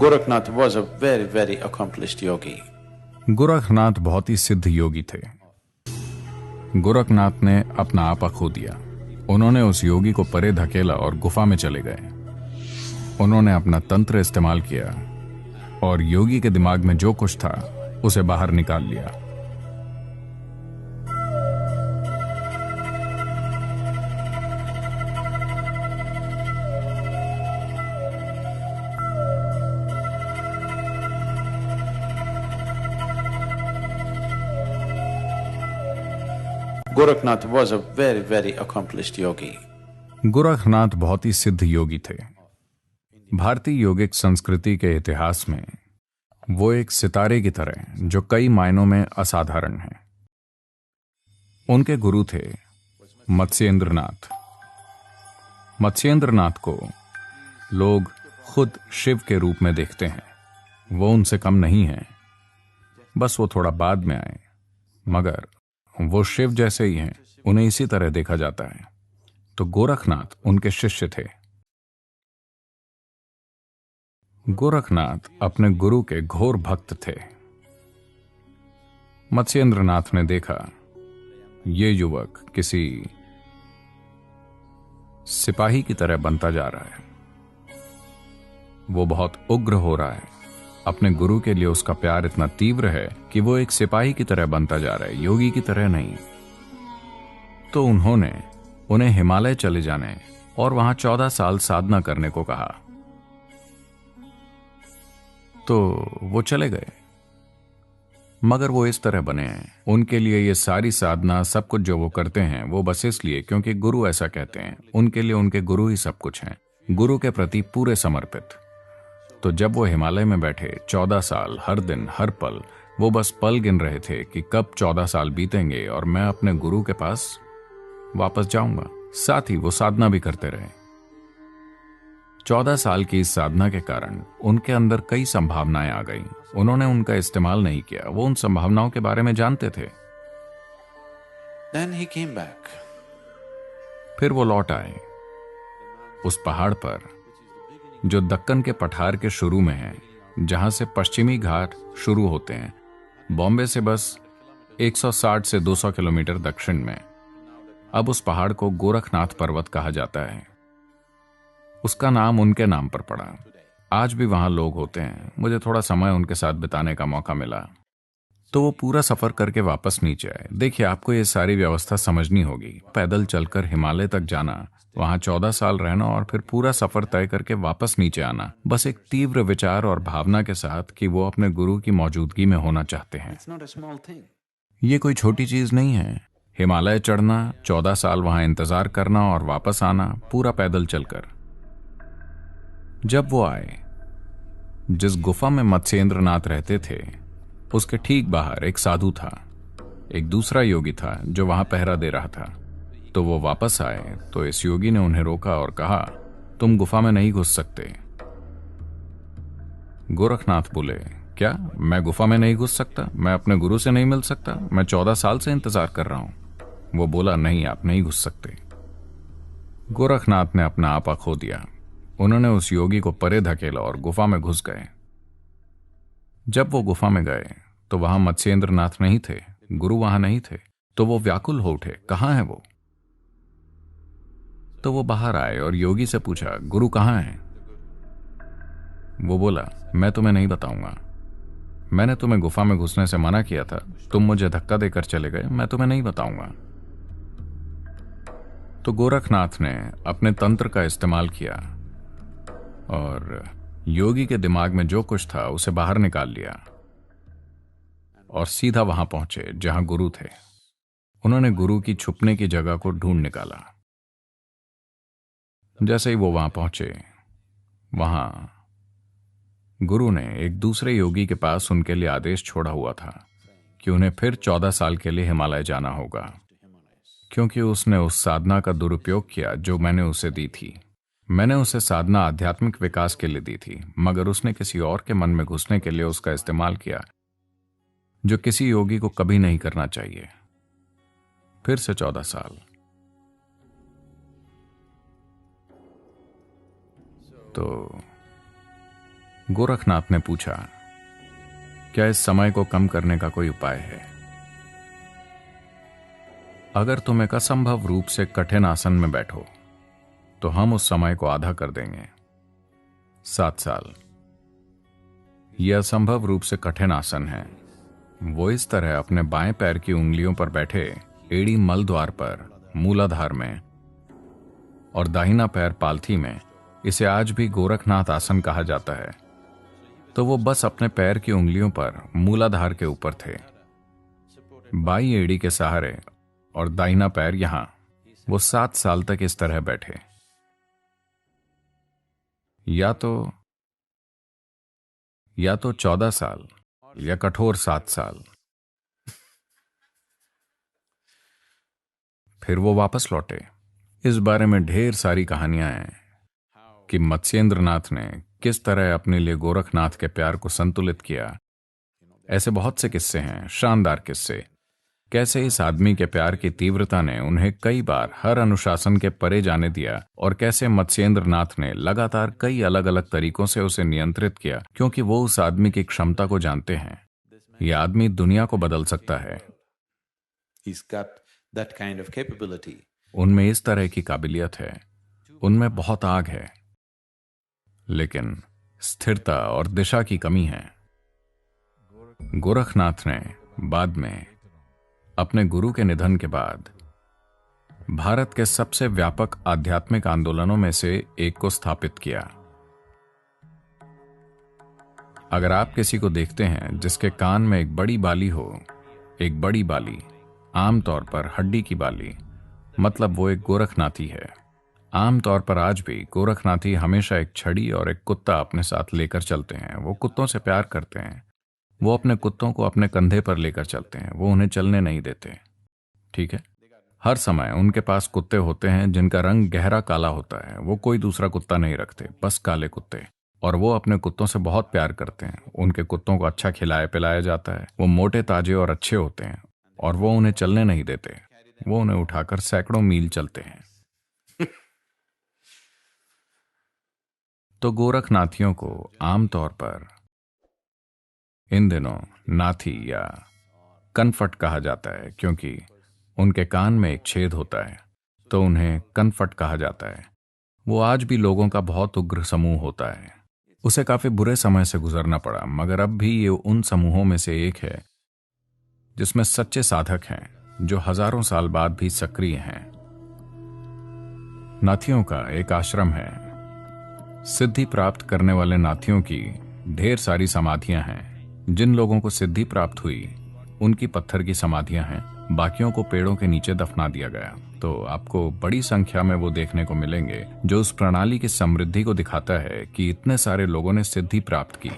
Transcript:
Gorakhnath was a very, very accomplished yogi. Gorakhnath बहुत ही सिद्ध योगी थे। गोरखनाथ ने अपना आपा खो दिया। उन्होंने उस योगी को परे धकेला और गुफा में चले गए। उन्होंने अपना तंत्र इस्तेमाल किया और योगी के दिमाग में जो कुछ था उसे बाहर निकाल लिया। Gorakhnath was a very, very accomplished yogi. Gorakhnath बहुत ही सिद्ध योगी थे। भारतीय योगिक संस्कृति के इतिहास में वो एक सितारे की तरह जो कई मायनों में असाधारण है। उनके गुरु थे मत्स्येंद्रनाथ। मत्स्येंद्रनाथ को लोग खुद शिव के रूप में देखते हैं। वो उनसे कम नहीं है, बस वो थोड़ा बाद में आए, मगर वो शिव जैसे ही हैं, उन्हें इसी तरह देखा जाता है। तो गोरखनाथ उनके शिष्य थे। गोरखनाथ अपने गुरु के घोर भक्त थे। मत्स्येंद्रनाथ ने देखा ये युवक किसी सिपाही की तरह बनता जा रहा है। वो बहुत उग्र हो रहा है। अपने गुरु के लिए उसका प्यार इतना तीव्र है कि वो एक सिपाही की तरह बनता जा रहा है, योगी की तरह नहीं। तो उन्होंने उन्हें हिमालय चले जाने और वहां 14 साल साधना करने को कहा। तो वो चले गए, मगर वो इस तरह बने हैं। उनके लिए ये सारी साधना, सब कुछ जो वो करते हैं, वो बस इसलिए क्योंकि गुरु ऐसा कहते हैं। उनके लिए उनके गुरु ही सब कुछ हैं, गुरु के प्रति पूरे समर्पित। तो जब वो हिमालय में बैठे 14 साल, हर दिन हर पल वो बस पल गिन रहे थे कि कब 14 साल बीतेंगे और मैं अपने गुरु के पास वापस जाऊंगा। साथ ही वो साधना भी करते रहे। 14 साल की इस साधना के कारण उनके अंदर कई संभावनाएं आ गईं। उन्होंने उनका इस्तेमाल नहीं किया। वो उन संभावनाओं के बारे में जानते थे। Then he came back. फिर वो लौट आए उस पहाड़ पर जो दक्कन के पठार के शुरू में है, जहां से पश्चिमी घाट शुरू होते हैं, बॉम्बे से बस 160 से 200 किलोमीटर दक्षिण में। अब उस पहाड़ को गोरखनाथ पर्वत कहा जाता है। उसका नाम उनके नाम पर पड़ा। आज भी वहां लोग होते हैं। मुझे थोड़ा समय उनके साथ बिताने का मौका मिला। तो वो पूरा सफर करके वापस नीचे आए। देखिए, आपको ये सारी व्यवस्था समझनी होगी। पैदल चलकर हिमालय तक जाना, वहां 14 साल रहना और फिर पूरा सफर तय करके वापस नीचे आना, बस एक तीव्र विचार और भावना के साथ कि वो अपने गुरु की मौजूदगी में होना चाहते हैं। It's not a small thing. ये कोई छोटी चीज नहीं है। हिमालय चढ़ना, 14 साल वहां इंतजार करना और वापस आना, पूरा पैदल चलकर। जब वो आए, जिस गुफा में मत्स्येंद्रनाथ रहते थे, उसके ठीक बाहर एक साधु था। एक दूसरा योगी था जो वहां पहरा दे रहा था। तो वो वापस आए तो इस योगी ने उन्हें रोका और कहा, तुम गुफा में नहीं घुस सकते। गोरखनाथ बोले, क्या मैं गुफा में नहीं घुस सकता? मैं अपने गुरु से नहीं मिल सकता? मैं 14 साल से इंतजार कर रहा हूं। वो बोला, नहीं, आप नहीं घुस सकते। गोरखनाथ ने अपना आपा खो दिया। उन्होंने उस योगी को परे धकेला और गुफा में घुस गए। जब वो गुफा में गए तो वहां मत्स्येंद्रनाथ नहीं थे, गुरु वहां नहीं थे। तो वो व्याकुल हो उठे, कहां है वो? तो वो बाहर आए और योगी से पूछा, गुरु कहां है? वो बोला, मैं तुम्हें नहीं बताऊंगा। मैंने तुम्हें गुफा में घुसने से मना किया था, तुम मुझे धक्का देकर चले गए, मैं तुम्हें नहीं बताऊंगा। तो गोरखनाथ ने अपने तंत्र का इस्तेमाल किया और योगी के दिमाग में जो कुछ था उसे बाहर निकाल लिया और सीधा वहां पहुंचे जहां गुरु थे। उन्होंने गुरु की छुपने की जगह को ढूंढ निकाला। जैसे ही वो वहां पहुंचे, वहां गुरु ने एक दूसरे योगी के पास उनके लिए आदेश छोड़ा हुआ था कि उन्हें फिर 14 साल के लिए हिमालय जाना होगा, क्योंकि उसने उस साधना का दुरुपयोग किया जो मैंने उसे दी थी। मैंने उसे साधना आध्यात्मिक विकास के लिए दी थी, मगर उसने किसी और के मन में घुसने के लिए उसका इस्तेमाल किया, जो किसी योगी को कभी नहीं करना चाहिए। फिर से 14 साल। तो गोरखनाथ ने पूछा, क्या इस समय को कम करने का कोई उपाय है? अगर तुम एक असंभव रूप से कठिन आसन में बैठो तो हम उस समय को आधा कर देंगे। 7 साल। यह असंभव रूप से कठिन आसन है। वो इस तरह अपने बाएं पैर की उंगलियों पर बैठे, एड़ी मल द्वार पर मूलाधार में और दाहिना पैर पालथी में। इसे आज भी गोरखनाथ आसन कहा जाता है। तो वो बस अपने पैर की उंगलियों पर मूलाधार के ऊपर थे, बाई एड़ी के सहारे, और दाहिना पैर यहां। वो 7 साल तक इस तरह बैठे। या तो 14 साल या कठोर 7 साल। फिर वो वापस लौटे। इस बारे में ढेर सारी कहानियां हैं कि मत्स्येंद्रनाथ ने किस तरह अपने लिए गोरखनाथ के प्यार को संतुलित किया। ऐसे बहुत से किस्से हैं, शानदार किस्से। कैसे इस आदमी के प्यार की तीव्रता ने उन्हें कई बार हर अनुशासन के परे जाने दिया, और कैसे मत्स्येंद्रनाथ ने लगातार कई अलग अलग तरीकों से उसे नियंत्रित किया, क्योंकि वो उस आदमी की क्षमता को जानते हैं। यह आदमी दुनिया को बदल सकता है। He's got that kind of capability. उनमें इस तरह की काबिलियत है, उनमें बहुत आग है, लेकिन स्थिरता और दिशा की कमी है। गोरखनाथ ने बाद में अपने गुरु के निधन के बाद भारत के सबसे व्यापक आध्यात्मिक आंदोलनों में से एक को स्थापित किया। अगर आप किसी को देखते हैं जिसके कान में एक बड़ी बाली हो, एक बड़ी बाली, आमतौर पर हड्डी की बाली, मतलब वो एक गोरखनाथी है। आमतौर पर आज भी गोरखनाथी हमेशा एक छड़ी और एक कुत्ता अपने साथ लेकर चलते हैं। वो कुत्तों से प्यार करते हैं। वो अपने कुत्तों को अपने कंधे पर लेकर चलते हैं। वो उन्हें चलने नहीं देते। ठीक है, हर समय उनके पास कुत्ते होते हैं जिनका रंग गहरा काला होता है। वो कोई दूसरा कुत्ता नहीं रखते, बस काले कुत्ते। और वो अपने कुत्तों से बहुत प्यार करते हैं। उनके कुत्तों को अच्छा खिलाया पिलाया जाता है। वो मोटे ताजे और अच्छे होते हैं, और वो उन्हें चलने नहीं देते। वो उन्हें उठाकर सैकड़ों मील चलते हैं। तो गोरखनाथियों को आमतौर पर इन दिनों नाथी या कनफट कहा जाता है, क्योंकि उनके कान में एक छेद होता है, तो उन्हें कनफट कहा जाता है। वो आज भी लोगों का बहुत उग्र समूह होता है। उसे काफी बुरे समय से गुजरना पड़ा, मगर अब भी ये उन समूहों में से एक है जिसमें सच्चे साधक हैं, जो हजारों साल बाद भी सक्रिय हैं। नाथियों का एक आश्रम है। सिद्धि प्राप्त करने वाले नाथियों की ढेर सारी समाधियां हैं। जिन लोगों को सिद्धि प्राप्त हुई उनकी पत्थर की समाधियां हैं, बाकियों को पेड़ों के नीचे दफना दिया गया। तो आपको बड़ी संख्या में वो देखने को मिलेंगे, जो उस प्रणाली की समृद्धि को दिखाता है कि इतने सारे लोगों ने सिद्धि प्राप्त की।